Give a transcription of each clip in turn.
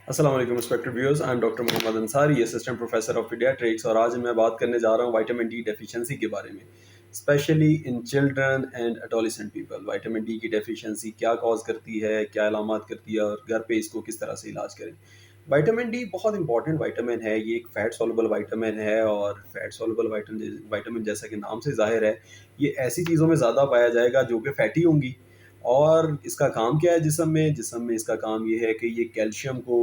अस्सलाम वालेकुम respected viewers, I am doctor Mohammad Ansari, assistant professor of paediatrics. और आज मैं बात करने जा रहा हूँ विटामिन डी डेफिशिएंसी के बारे में, specially in children and adolescent people. Vitamin D की डेफिशिएंसी क्या कॉज करती है, क्या अलामात करती है और घर पे इसको किस तरह से इलाज करें। विटामिन डी बहुत इंपॉर्टेंट विटामिन है। ये एक फैट सॉल्युबल विटामिन है और फैट सॉल्युबल विटामिन जैसा कि नाम से जाहिर है, ये ऐसी चीज़ों में ज़्यादा पाया जाएगा जो कि फैटी होंगी। और इसका काम क्या है जिस्म में इसका काम ये है कि ये कैल्शियम को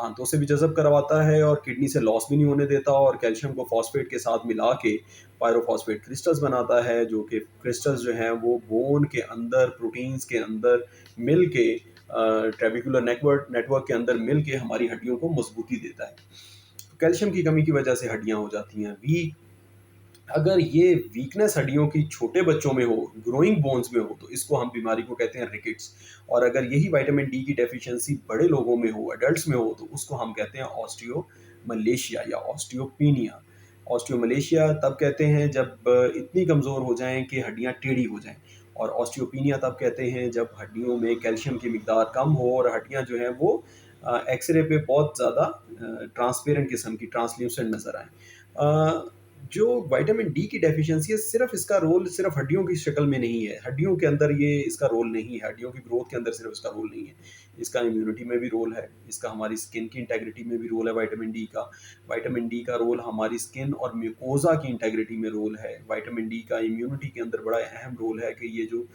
आंतों से भी जज़ब करवाता है और किडनी से लॉस भी नहीं होने देता, और कैल्शियम को फॉस्फेट के साथ मिला के पायरोफॉस्फेट क्रिस्टल्स बनाता है, जो कि क्रिस्टल्स जो हैं वो बोन के अंदर, प्रोटीन्स के अंदर मिल के, ट्रेबिकुलर नेटवर्क के अंदर मिल के हमारी हड्डियों को मजबूती देता है। तो कैल्शियम की कमी की वजह से हड्डियाँ हो जाती हैं वीक। अगर ये वीकनेस हड्डियों की छोटे बच्चों में हो, ग्रोइंग बोन्स में हो, तो इसको हम बीमारी को कहते हैं रिकेट्स। और अगर यही विटामिन डी की डेफिशिएंसी बड़े लोगों में हो, एडल्ट्स में हो, तो उसको हम कहते हैं ऑस्टियोमलेशिया या ऑस्टियोपीनिया। ऑस्टियोमलेशिया तब कहते हैं जब इतनी कमज़ोर हो जाएं कि हड्डियां टेढ़ी हो जाएं, और ऑस्टियोपीनिया तब कहते हैं जब हड्डियों में कैल्शियम की मिकदार कम हो और हड्डियां जो हैं वो एक्सरे पे बहुत ज़्यादा ट्रांसपेरेंट किस्म की, ट्रांसल्यूसेंट नज़र आएँ। जो विटामिन डी की डेफिशिएंसी है, सिर्फ इसका रोल सिर्फ हड्डियों की शक्ल में नहीं है, हड्डियों के अंदर ये इसका रोल नहीं है, हड्डियों की ग्रोथ के अंदर सिर्फ इसका रोल नहीं है, इसका इम्यूनिटी में भी रोल है, इसका हमारी स्किन की इंटेग्रिटी में भी रोल है। विटामिन डी का रोल हमारी स्किन और म्यूकोजा की इंटेग्रिटी में रोल है। विटामिन डी का इम्यूनिटी के अंदर बड़ा अहम रोल है कि ये जो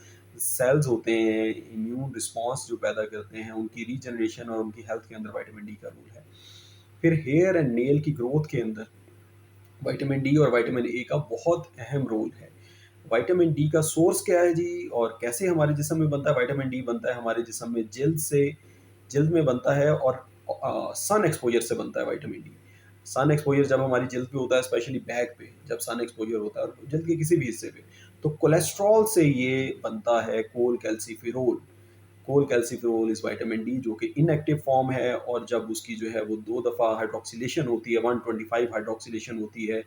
सेल्स होते हैं, इम्यून रिस्पॉन्स जो पैदा करते हैं, उनकी रीजनरेशन और उनकी हेल्थ के अंदर विटामिन डी का रोल है। फिर हेयर एंड नेल की ग्रोथ के अंदर विटामिन डी और विटामिन ए का बहुत अहम रोल है। विटामिन डी का सोर्स क्या है जी, और कैसे हमारे जिस्म में बनता है? विटामिन डी बनता है हमारे जिस्म में जिल्द में बनता है, और सन एक्सपोजर से बनता है विटामिन डी। सन एक्सपोजर जब हमारी जिल्द पे होता है, स्पेशली बैक पे जब सन एक्सपोजर होता है, और जिल्द के किसी भी हिस्से पे, तो कोलेस्ट्रॉल से ये बनता है कोल कैल्सिफेरोल इस विटामिन डी, जो कि इनएक्टिव फॉर्म है, और जब उसकी जो है वो 2 दफ़ा हाइड्रॉक्सिलेशन होती है, 125 हाइड्रॉक्सिलेशन होती है,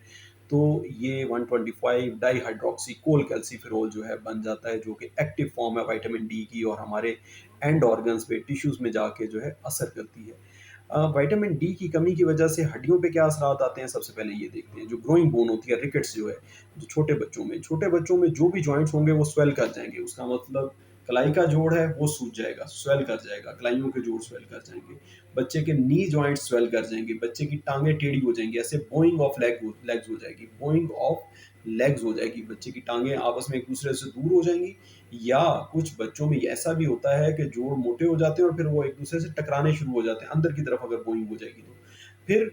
तो ये 125 डाईहाइड्रॉक्सी कोल कैल्सिफेरोल जो है बन जाता है, जो कि एक्टिव फॉर्म है विटामिन डी की, और हमारे एंड ऑर्गन्स पे, टिश्यूज़ में जाके जो है असर करती है। विटामिन डी की कमी की वजह से हड्डियों पे क्या असरात आते हैं, सबसे पहले ये देखते हैं। जो ग्रोइंग बोन होती है, रिकेट्स जो है, जो छोटे बच्चों में जो भी जॉइंट्स होंगे वो स्वेल कर जाएँगे। उसका मतलब कलाई का जोड़ है वो सूज जाएगा, स्वेल कर जाएगा, कलाइयों के जोड़ स्वेल कर जाएँगे। बच्चे के नी जॉइंट्स स्वेल कर जाएँगे, बच्चे की टाँगें टेढ़ी हो जाएँगी, ऐसे बोइंग ऑफ लेग्स हो जाएगी। बच्चे की टाँगें आपस में एक-दूसरे से दूर हो जाएँगी, या कुछ बच्चों में ऐसा भी होता है कि जोड़ मोटे हो जाते हैं और फिर वो एक-दूसरे से टकराने शुरू हो जाते हैं, अंदर की तरफ अगर बोइंग हो जाएगी तो। फिर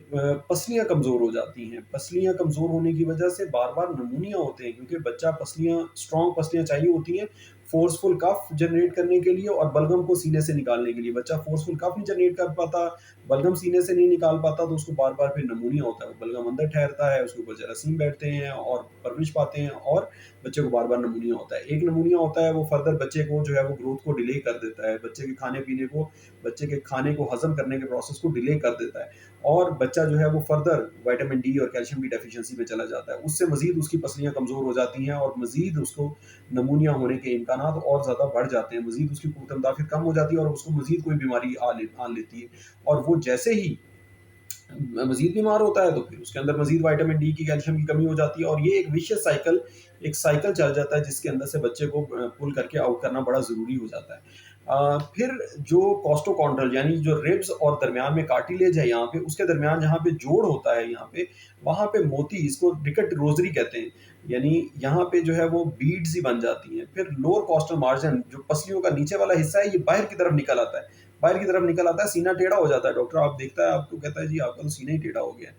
पसलियाँ कमज़ोर हो जाती हैं। पसलियाँ कमज़ोर होने की वजह से बार-बार निमोनिया होते हैं, क्योंकि बच्चा स्ट्रॉन्ग पसलियाँ चाहिए होती हैं फ़ोर्सफुल कफ जनरेट करने के लिए और बलगम को सीने से निकालने के लिए। बच्चा फ़ोर्सफुल कफ नहीं जनरेट कर पाता, बलगम सीने से नहीं निकाल पाता, तो उसको बार-बार फिर निमोनिया होता है। वो बलगम अंदर ठहरता है, उसके ऊपर जरासीम बैठते हैं और परवरिश पाते हैं, और बच्चे को बार-बार निमोनिया होता है। एक निमोनिया होता है वो फर्दर बच्चे को जो है वो ग्रोथ को डिले कर देता है। बच्चे के खाने को हज़म करने के प्रोसेस को डिले कर देता है, और बच्चा जो है वो फर्दर विटामिन डी और कैल्शियम की डेफिशिएंसी में चला जाता है। उससे मज़ीद उसकी पसलियाँ कमज़ोर हो जाती हैं, और मज़ीद उसको निमोनिया होने के इम्कानात और ज़्यादा बढ़ जाते हैं। मज़ीद उसकी कुव्वत फिर कम हो जाती है, और उसको मज़ीद कोई बीमारी आन लेती है। और वो जैसे ही मज़ीद बीमार होता है, तो फिर उसके अंदर मज़ीद विटामिन डी की, कैल्शियम की कमी हो जाती है, और ये एक साइकिल चल जाता है, जिसके अंदर से बच्चे को पुल करके आउट करना बड़ा ज़रूरी हो जाता है। फिर जो कोस्टोकॉन्ड्रल यानी जो रिब्स और दरमियान में कार्टिलेज है, यहाँ पे उसके दरमियान जहाँ पे जोड़ होता है, यहाँ पे वहाँ पे मोती, इसको रिकट रोजरी कहते हैं, यानी यहाँ पे जो है वो बीड्स ही बन जाती हैं। फिर लोअर कोस्टल मार्जिन, जो पसलियों का नीचे वाला हिस्सा है, ये बाहर की तरफ निकल आता है, सीना टेढ़ा हो जाता है। डॉक्टर आप देखता है, आपको कहता है जी आपका तो सीना ही टेढ़ा हो गया है।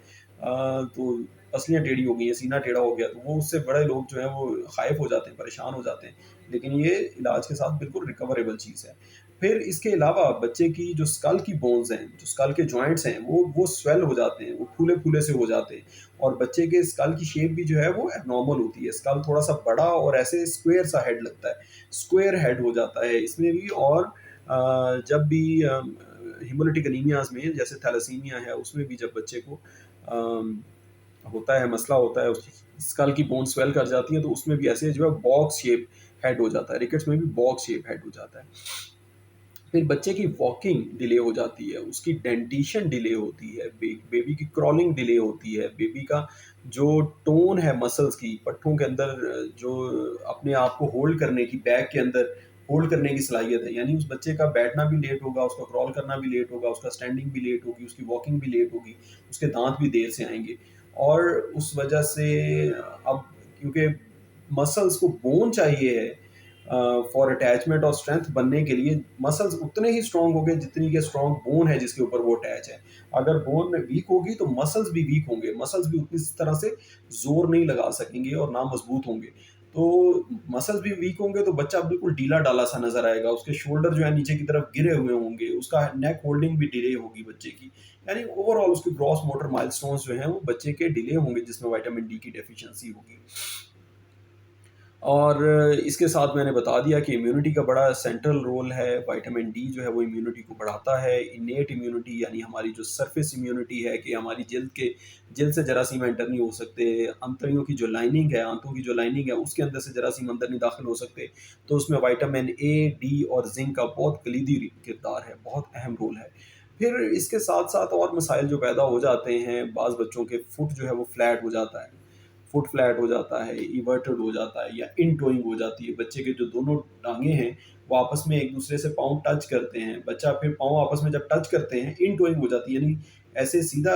तो पसलियाँ टेढ़ी हो गई हैं, सीना टेढ़ा हो गया, तो वो उससे बड़े लोग जो हैं वो ख़ाइफ़ हो जाते हैं, परेशान हो जाते हैं। लेकिन ये इलाज के साथ बिल्कुल रिकवरेबल चीज़ है। फिर इसके अलावा बच्चे की जो स्कल की बोन्स हैं, जो स्कल के जॉइंट्स हैं, वो स्वेल हो जाते हैं, वो फूले-फूले से हो जाते हैं, और बच्चे के स्कल की शेप भी जो है वो एब्नॉर्मल होती है। स्कल थोड़ा-सा बड़ा और ऐसे स्क्वेयर सा हेड लगता है, स्क्वेयर हेड हो जाता है इसमें भी। और जब भी हेमोलिटिक एनीमियाज़ में, जैसे थैलेसीमिया है, उसमें भी जब बच्चे को अम, होता है, मसला होता है, उसकी स्कल की बोन स्वेल कर जाती है, तो उसमें भी ऐसे जो है बॉक्स शेप हेड हो जाता है। रिकेट्स में भी बॉक्स शेप हेड हो जाता है। फिर बच्चे की वॉकिंग डिले हो जाती है, उसकी डेंटिशन डिले होती है, बेबी की क्रॉलिंग डिले होती है, बेबी का जो टोन है मसल्स की पट्टों के अंदर जो अपने आप को होल्ड करने की बैक के अंदर होल्ड करने की सलाहियत है, यानी उस बच्चे का बैठना भी लेट होगा, उसका क्रॉल करना भी लेट होगा, उसका स्टैंडिंग भी लेट होगी, उसकी वॉकिंग भी लेट होगी, उसके दांत भी देर से आएंगे। और उस वजह से अब क्योंकि मसल्स को बोन चाहिए है फॉर अटैचमेंट और स्ट्रेंथ बनने के लिए, मसल्स उतने ही स्ट्रांग हो गए जितनी के स्ट्रांग बोन है जिसके ऊपर वो अटैच है। अगर बोन वीक होगी तो मसल्स भी वीक होंगे, मसल्स भी उतनी तरह से जोर नहीं लगा सकेंगे और ना मजबूत होंगे। तो मसल्स भी वीक होंगे तो बच्चा बिल्कुल ढीला डाला सा नजर आएगा, उसके शोल्डर जो है नीचे की तरफ गिरे हुए होंगे, उसका नेक होल्डिंग भी डिले होगी बच्चे की, यानी ओवरऑल उसके ग्रॉस मोटर माइलस्टोन्स जो हैं वो बच्चे के डिले होंगे जिसमें विटामिन डी की डेफिशिएंसी होगी। और इसके साथ मैंने बता दिया कि इम्यूनिटी का बड़ा सेंट्रल रोल है, विटामिन डी जो है वो इम्यूनिटी को बढ़ाता है, इनेट इम्यूनिटी यानी हमारी जो सरफेस इम्यूनिटी है कि हमारी जल्द से जरासीम एंटर नहीं हो सकते, अंतड़ियों की जो लाइनिंग है, आंतों की जो लाइनिंग है उसके अंदर से जरासीम अंदर नहीं दाखिल हो सकते, तो उसमें विटामिन ए, डी और जिंक का बहुत कलीदी किरदार है, बहुत अहम रोल है। फिर इसके साथ साथ और मसाइल जो पैदा हो जाते हैं, बाज़ बच्चों के फुट जो है वो फ्लैट हो जाता है, फुट फ्लैट हो जाता है, इवर्टेड हो जाता है या इन टोइंग हो जाती है, बच्चे के जो दोनों टांगे हैं वो आपस में एक दूसरे से पाँव टच करते हैं, बच्चा फिर पाँव आपस में जब टच करते हैं इन टोइंग हो जाती है, यानी ऐसे सीधा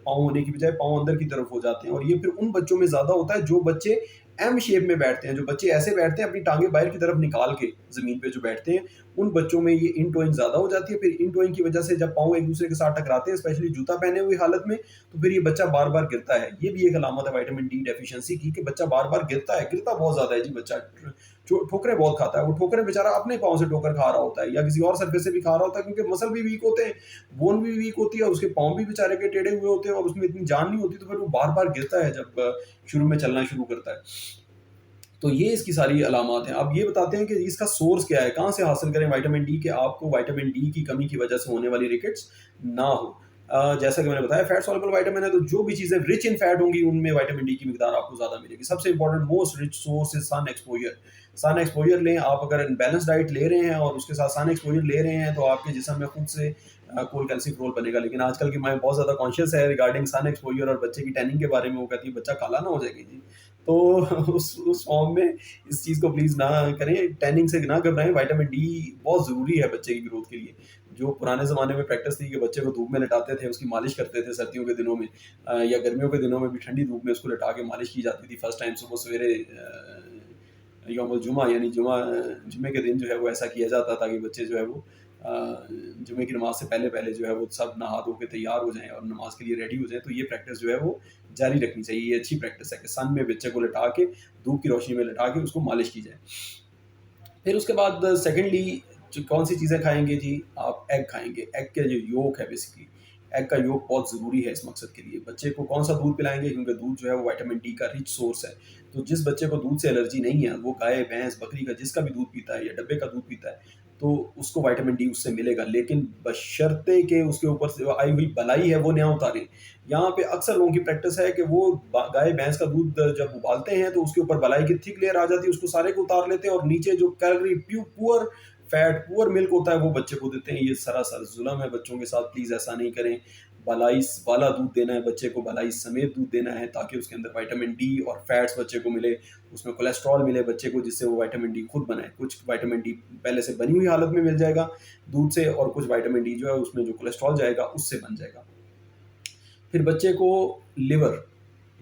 पाँव होने की बजाय पाँव अंदर की तरफ हो जाते हैं। और ये फिर उन बच्चों में ज़्यादा होता है जो बच्चे एम शेप में बैठते हैं, जो बच्चे ऐसे बैठते हैं अपनी टांगे बाहर की तरफ निकाल के ज़मीन पे जो बैठते हैं, उन बच्चों में ये इन टोइंग ज़्यादा हो जाती है। फिर इन टोइंग की वजह से जब पाँव एक दूसरे के साथ टकराते हैं, स्पेशली जूता पहने हुई हालत में, तो फिर ये बच्चा बार बार गिरता है। ये भी एक अलामत है विटामिन डी डेफिशिएंसी की कि बच्चा बार बार गिरता है, गिरता बहुत ज्यादा है जी बच्चा, ठोकरें बहुत खाता है, वो ठोकरें बेचारा अपने पाँव से ठोकर खा रहा होता है या किसी और सरफेस से भी खा रहा होता है, क्योंकि मसल भी वीक होते हैं, बोन भी वीक होती है और उसके पाँव भी बेचारे के टेढ़े हुए होते हैं और उसमें इतनी जान नहीं होती, तो फिर वो बार बार गिरता है जब शुरू में चलना शुरू करता है। तो ये इसकी सारी अलामात हैं। अब ये बताते हैं कि इसका सोर्स क्या है, कहाँ से हासिल करें विटामिन डी, कि आपको विटामिन डी की कमी की वजह से होने वाली रिकेट्स ना हो। जैसा कि मैंने बताया फैट सॉल्युबल विटामिन है, तो जो भी चीज़ें रिच इन फैट होंगी उनमें विटामिन डी की मिकदार आपको ज़्यादा मिलेगी। सबसे important most rich source is sun exposure. Sun exposure लें आप, अगर बैलेंस डाइट ले रहे हैं और उसके साथ सन एक्सपोजर ले रहे हैं तो आपके जिस्म में खुद से कोल कैल्सिफेरोल बनेगा। लेकिन आजकल की माएँ बहुत ज़्यादा कॉन्शियस है रिगार्डिंग सन एक्सपोजर और बच्चे की टैनिंग के बारे में, वो कहती है बच्चा काला ना हो जाएगा जी। तो उस फॉर्म में इस चीज़ को प्लीज़ ना करें, टैनिंग से ना घबराएं, विटामिन डी बहुत ज़रूरी है बच्चे की ग्रोथ के लिए। जो पुराने ज़माने में प्रैक्टिस थी कि बच्चे को धूप में लिटाते थे, उसकी मालिश करते थे सर्दियों के दिनों में, या गर्मियों के दिनों में भी ठंडी धूप में उसको लिटा के मालिश की जाती थी फर्स्ट टाइम सुबह सवेरे, यौमुल जुमा यानी जुमे के दिन जो है वो ऐसा किया जाता था कि बच्चे जो है वो जुमे की नमाज से पहले पहले जो है वो सब नहा धो के तैयार हो जाएं और नमाज के लिए रेडी हो जाएं। तो ये प्रैक्टिस जो है वो जारी रखनी चाहिए, ये अच्छी प्रैक्टिस है कि सन में बच्चे को लिटा के, धूप की रोशनी में लिटा के उसको मालिश की जाए। फिर उसके बाद सेकेंडली जो कौन सी चीज़ें खाएंगे जी, आप एग खाएंगे। एग के जो योक है बेसिकली, एग का योक बहुत ज़रूरी है इस मकसद के लिए। बच्चे को कौन सा दूध पिलाएंगे, क्योंकि दूध जो है वो विटामिन डी का रिच सोर्स है। तो जिस बच्चे को दूध से एलर्जी नहीं है, वो गाय भैंस बकरी का जिसका भी दूध पीता है या डब्बे का दूध पीता है, तो उसको विटामिन डी उससे मिलेगा, लेकिन बशर्ते के उसके ऊपर से आई हुई बलाई है वो ना उतारें। यहाँ पे अक्सर लोगों की प्रैक्टिस है कि वो गाय भैंस का दूध जब उबालते हैं तो उसके ऊपर बलाई की थिक लेयर आ जाती है, उसको सारे को उतार लेते हैं और नीचे जो calorie poor fat poor milk होता है वो बच्चे को देते हैं। ये सरासर जुल्म है बच्चों के साथ, प्लीज़ ऐसा नहीं करें। बलाई वाला दूध देना है बच्चे को, बलाई समेत दूध देना है, ताकि उसके अंदर विटामिन डी और फैट्स बच्चे को मिले, उसमें कोलेस्ट्रॉल मिले बच्चे को, जिससे वो विटामिन डी खुद बनाए। कुछ विटामिन डी पहले से बनी हुई हालत में मिल जाएगा दूध से, और कुछ विटामिन डी जो है उसमें जो कोलेस्ट्रॉल जाएगा उससे बन जाएगा। फिर बच्चे को लिवर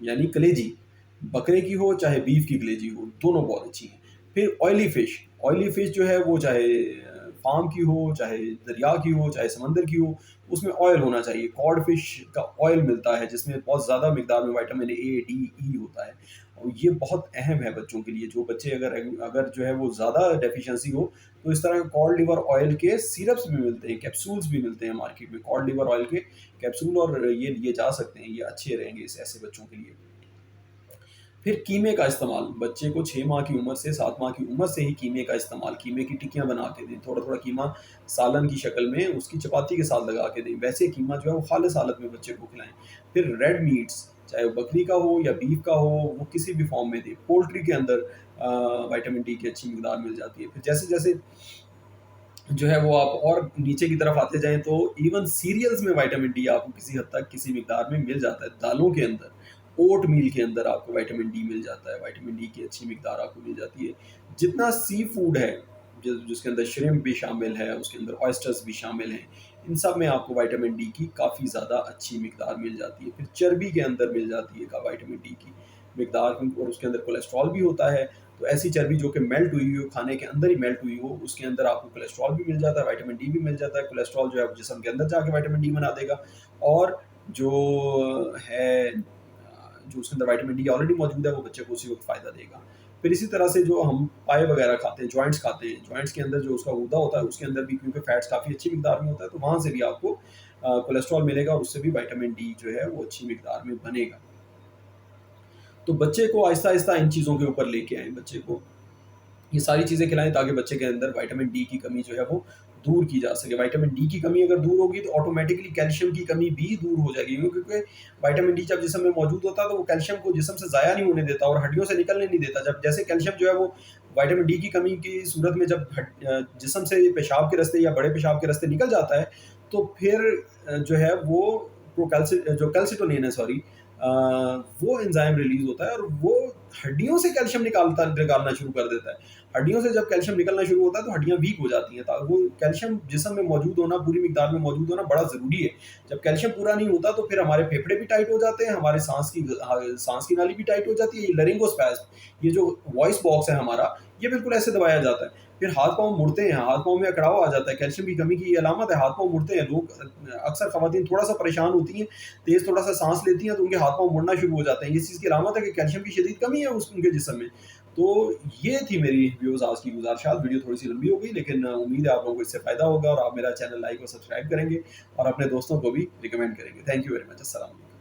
यानी कलेजी, बकरे की हो चाहे बीफ की कलेजी हो, दोनों बहुत अच्छी हैं। फिर ऑयली फिश जो है वो चाहे फार्म की हो, चाहे दरिया की हो, चाहे समंदर की हो, उसमें ऑयल होना चाहिए। कॉड फिश का ऑयल मिलता है जिसमें बहुत ज़्यादा मिकदार में विटामिन ए, डी, ई होता है, और ये बहुत अहम है बच्चों के लिए। जो बच्चे अगर अगर जो है वो ज़्यादा डेफिशिएंसी हो, तो इस तरह कॉड लिवर ऑयल के सिरप्स भी मिलते हैं, कैप्सूल्स भी मिलते हैं मार्केट में, कॉड लिवर ऑयल के कैप्सूल, और ये लिए जा सकते हैं, ये अच्छे रहेंगे इस ऐसे बच्चों के लिए। फिर कीमे का इस्तेमाल, बच्चे को 6 माह की उम्र से 7 माह की उम्र से ही कीमे का इस्तेमाल, कीमे की टिक्कियाँ बना के दें, थोड़ा थोड़ा कीमा सालन की शक्ल में उसकी चपाती के साथ लगा के दें, वैसे कीमा जो है वो खालिस हालत में बच्चे को खिलाएं। फिर रेड मीट्स, चाहे वो बकरी का हो या बीफ का हो, वो किसी भी फॉर्म में दें। पोल्ट्री के अंदर विटामिन डी की अच्छी मिकदार मिल जाती है। फिर जैसे जैसे जो है वो आप और नीचे की तरफ आते जाएँ तो इवन सीरियल्स में विटामिन डी आपको किसी हद तक किसी मिक़दार में मिल जाता है। दालों के अंदर, ओट मील के अंदर आपको विटामिन डी मिल जाता है, विटामिन डी की अच्छी मिक़दार आपको मिल जाती है। जितना सी फूड है, जिसके अंदर श्रिम्प भी शामिल है, उसके अंदर ऑयस्टर्स भी शामिल हैं, इन सब में आपको विटामिन डी की काफ़ी ज़्यादा अच्छी मिक़दार मिल जाती है। फिर चर्बी के अंदर मिल जाती है का विटामिन डी की मिक़दार, और उसके अंदर कोलेस्ट्रॉल भी होता है। तो ऐसी चर्बी जो कि मेल्ट हुई हो, खाने के अंदर ही मेल्ट हुई हो, उसके अंदर आपको कोलेस्ट्रॉल भी मिल जाता है, विटामिन डी भी मिल जाता है। कोलेस्ट्रॉल जो है जिस्म के अंदर जाके विटामिन डी बना देगा, और जो है जो उसके अंदर विटामिन डी ऑलरेडी मौजूद है वो बच्चे को उसी वक्त फ़ायदा देगा। फिर इसी तरह से जो हम पाए वगैरह खाते हैं, जॉइंट्स खाते हैं, जॉइंट्स के अंदर जो उसका गूदा होता है उसके अंदर भी क्योंकि फैट्स काफ़ी अच्छी मिकदार में होता है, तो वहाँ से भी आपको कोलेस्ट्रॉल मिलेगा और उससे भी विटामिन डी जो है वो अच्छी मिकदार में बनेगा। तो बच्चे को आहिस्ता आहिस्ता इन चीज़ों के ऊपर लेके आएँ, बच्चे को ये सारी चीज़ें खिलाएँ ताकि बच्चे के अंदर विटामिन डी की कमी जो है वो दूर की जा सके। विटामिन डी की कमी अगर दूर होगी तो ऑटोमेटिकली कैल्शियम की कमी भी दूर हो जाएगी, क्योंकि विटामिन डी जब जिस्म में मौजूद होता है तो वो कैल्शियम को जिस्म से ज़ाया नहीं होने देता और हड्डियों से निकलने नहीं देता। जब जैसे कैल्शियम जो है वो विटामिन डी की कमी की सूरत में जब जिस्म से पेशाब के रास्ते या बड़े पेशाब के रास्ते निकल जाता है, तो फिर जो है वो जो कैल्सिटोनिन है, सॉरी, वो एंजाइम रिलीज होता है और वो हड्डियों से कैल्शियम निकालना शुरू कर देता है। हड्डियों से जब कैल्शियम निकलना शुरू होता है तो हड्डियाँ वीक हो जाती हैं। वो कैल्शियम जिस्म में मौजूद होना, पूरी मिकदार में मौजूद होना बड़ा ज़रूरी है। जब कैल्शियम पूरा नहीं होता तो फिर हमारे फेफड़े भी टाइट हो जाते हैं, हमारे सांस की नाली भी टाइट हो जाती है। ये लरिंगोस्पैज़्म, ये जो वॉइस बॉक्स है हमारा, ये बिल्कुल ऐसे दबाया जाता है। फिर हाथ पाँव मुड़ते हैं, हाथ पाँव में अकड़ाव आ जाता है, कैल्शियम की कमी की ये अलामत है, हाथ पाँव मुड़ते हैं। लोग अक्सर ख़वातीन थोड़ा-सा परेशान होती हैं, तेज़ थोड़ा-सा साँस लेती हैं तो उनके हाथ पाँव मुड़ना शुरू हो जाते हैं। इस चीज़ की अलामत है कि कैल्शियम की शदीद कमी है उनके जिस्म में। तो ये थी मेरी व्यूज़ आज की गुज़ारिशात। वीडियो थोड़ी-सी लंबी हो गई, लेकिन उम्मीद है आप लोगों को इससे फ़ायदा होगा और आप मेरा चैनल लाइक और सब्सक्राइब करेंगे और अपने दोस्तों को भी रिकमेंड करेंगे। Thank you very much. अस्सलाम वालेकुम।